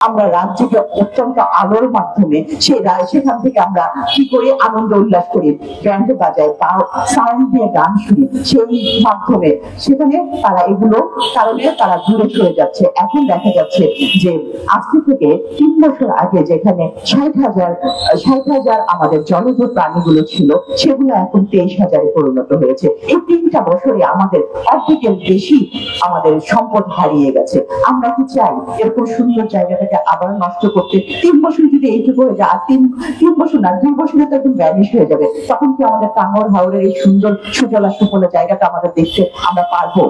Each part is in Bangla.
আমরা রাজ্যকে অত্যন্ত আলোর মাধ্যমে সেখান থেকে আমরা কি করি, আনন্দ উল্লাস করি, ব্যান্ড বাজাই, সাউন্ড দিয়ে গান শুনি, সেই মাধ্যমে সেখানে তারা এগুলো কারণে তারা দূরে সরে যাচ্ছে। এখন দেখা যাচ্ছে যে আজকে থেকে 3 বছর আগে যেখানে 60,000 আমাদের জলজ প্রাণীগুলো ছিল, সেগুলো এখন 23,000-এ পরিণত হয়েছে। এই 3টা বছরে আমাদের অর্ধেকের বেশি আমাদের সম্পদ হারিয়ে গেছে। আমরা কি চাই এরকম সুন্দর জায়গাটাকে আবার নষ্ট করতে? 3 বছর যদি এইটুকু হয়ে যায়, আর 3 বছর না, 2 বছরে তো একদম ভ্যানিশ হয়ে যাবে, তখন কি আমাদের টাঙ্গর হাওরের এই সুন্দর সুজলা সুফলা জায়গাটা আমাদের দেখতে আমরা পারবো?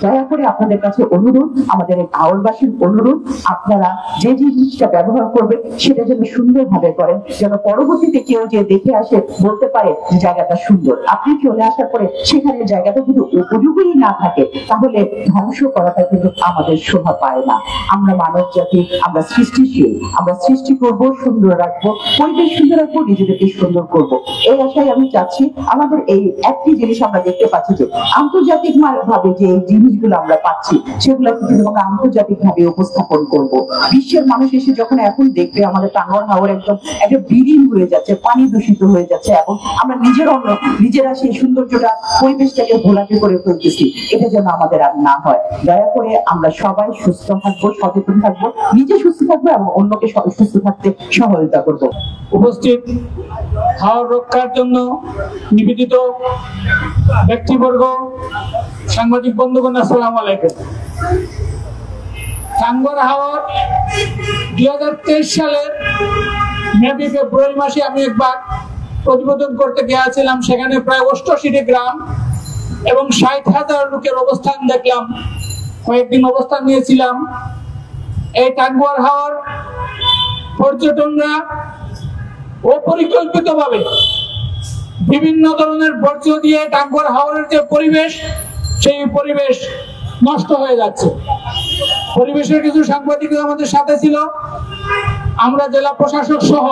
দয়া করে আপনাদের কাছে অনুরোধ, আমাদের এই হাওরবাসীর অনুরোধ, আপনারা যে জিনিসটা ব্যবহার করবেন সেটা যেন সুন্দরভাবে করেন, যেন পরবর্তীতে কেউ যে দেখে আসে বলতে পারে যে জায়গাটা সুন্দর। আপনি চলে আসার পরে সেখানে জায়গাটা যদি উপযোগী না থাকে, তাহলে ধ্বংস করাটা কিন্তু আমাদের শোভা পায় না। আমরা মানব জাতি, আমরা সৃষ্টিশীল, আমরা সৃষ্টি করব, সুন্দর রাখবো, পরিবেশ সুন্দর রাখবো, নিজেদেরকে সুন্দর করব। এই আশায় আমি চাচ্ছি আমাদের এই একটি জিনিস আমরা দেখতে পাচ্ছি যে আন্তর্জাতিক ভাবে যে জিনিসগুলো আমরা পাচ্ছি সেগুলো আমরা আন্তর্জাতিক ভাবে উপস্থাপন করব। বিশ্বের মানুষ এসে যখন এখন দেখবে আমাদের টাঙ্গর হাওর একদম একটা বিলীন হয়ে যাচ্ছে, পানি দূষিত হয়ে যাচ্ছে, এবং আমরা নিজেরা সেই সৌন্দর্যটা, পরিবেশটাকে ভোলাটে করে ফেলতেছি, এটা যেন আমাদের আর না হয়। দয়া করে আমরা সবাই সুস্থ থাকবো, সচেতন থাকবো, নিজে সুস্থ থাকবো এবং অন্যকে সুস্থ থাকতে সহায়তা করবো। উপস্থিত হাওর রক্ষার জন্য নিবেদিত ব্যক্তিবর্গ, সাংবাদিক বন্ধুগণ, আসসালামু আলাইকুম। টাঙ্গর হাওর 2023 সালের মেবি ফেব্রুয়ারি মাসে আমি একবার প্রতিবেদন করতে গিয়েছিলাম। সেখানে প্রায় 88টি গ্রাম এবং 60,000 লোকের অবস্থান দেখলাম। কয়েকদিন অবস্থান নিয়েছিলাম। এই টাঙ্গর হাওর পর্যটনরা অপরিকল্পিতভাবে বিভিন্ন ধরনের বর্জ্য দিয়ে টাঙ্গর হাওরের যে পরিবেশ, সেই পরিবেশ নষ্ট হয়ে যাচ্ছে। পরিবেশের কিছু সাংবাদিক আমাদের সাথে ছিল। আমরা জেলা প্রশাসক সহ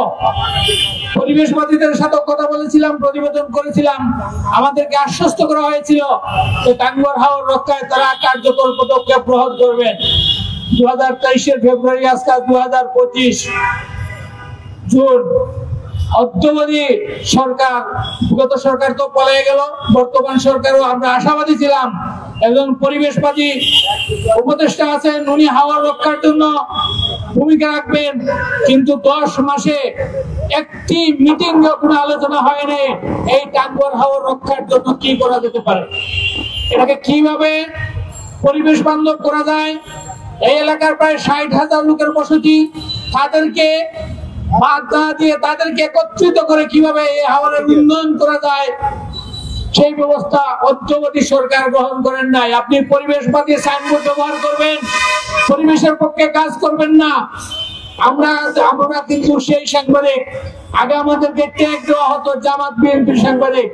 পরিবেশবাদীদের সাথে কথা বলেছিলাম, প্রতিবেদন করেছিলাম। আমাদেরকে আশ্বস্ত করা হয়েছিল যে টাঙ্গর হাওর রক্ষায় তারা কার্যকর পদক্ষেপ গ্রহণ করবেন। 2023 ফেব্রুয়ারি, আজকাল 2025 জুন, অদ্যবধি সরকার, বিগত সরকার তো পালিয়ে গেল, বর্তমান সরকারও আমরা আশাবাদী ছিলাম একজন পরিবেশবাদী উপদেষ্টা আছেন, উনি হাওয়া রক্ষার জন্য ভূমিকা রাখবেন। কিন্তু 10 মাসে একটি মিটিং কোনো আলোচনা হয়নি এই টাঙ্গর হাওয়া রক্ষার জন্য কি করা যেতে পারে, এটাকে কিভাবে পরিবেশ বান্ধব করা যায়। এই এলাকার প্রায় 60,000 লোকের বসতি, তাদেরকে বাধা দিয়ে তাদেরকে একত্রিত করে কিভাবে এই হাওরের উন্নয়ন করা যায়, সেই ব্যবস্থা অদ্যবধি সরকার গ্রহণ করেন নাই। আপনি পরিবেশবাদী সাইনবোর্ড ব্যবহার করবেন, পরিবেশের পক্ষে কাজ করবেন না। আমরা কিন্তু সেই সাংবাদিক, আগে আমাদেরকে ট্যাগ দেওয়া হতো জামাত বিএনপির সাংবাদিক,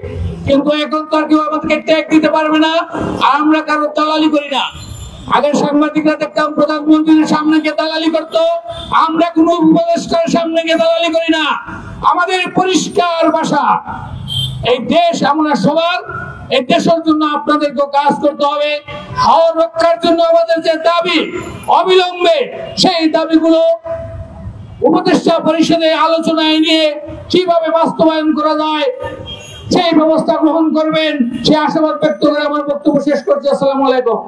কিন্তু এখন তো আর কেউ আমাদেরকে ট্যাগ দিতে পারবে না। আর আমরা কারো দালালি করি না। আগের সাংবাদিকরা দেখতাম প্রধানমন্ত্রীর সামনে গিয়ে দালালি করতো, আমরা কোন উপদেষ্টার সামনে গিয়ে দালালি করি না। আমাদের পরিষ্কার ভাষা, এই দেশ আমরা সবার, এই দেশের জন্য আপনাদেরকে কাজ করতে হবে। হাওর রক্ষার জন্য আমাদের যে দাবি, অবিলম্বে সেই দাবিগুলো উপদেষ্টা পরিষদে আলোচনায় নিয়ে কিভাবে বাস্তবায়ন করা যায় সেই ব্যবস্থা গ্রহণ করবেন, সে আশাবাদ ব্যক্ত করে আমার বক্তব্য শেষ করছি। আসসালামু আলাইকুম।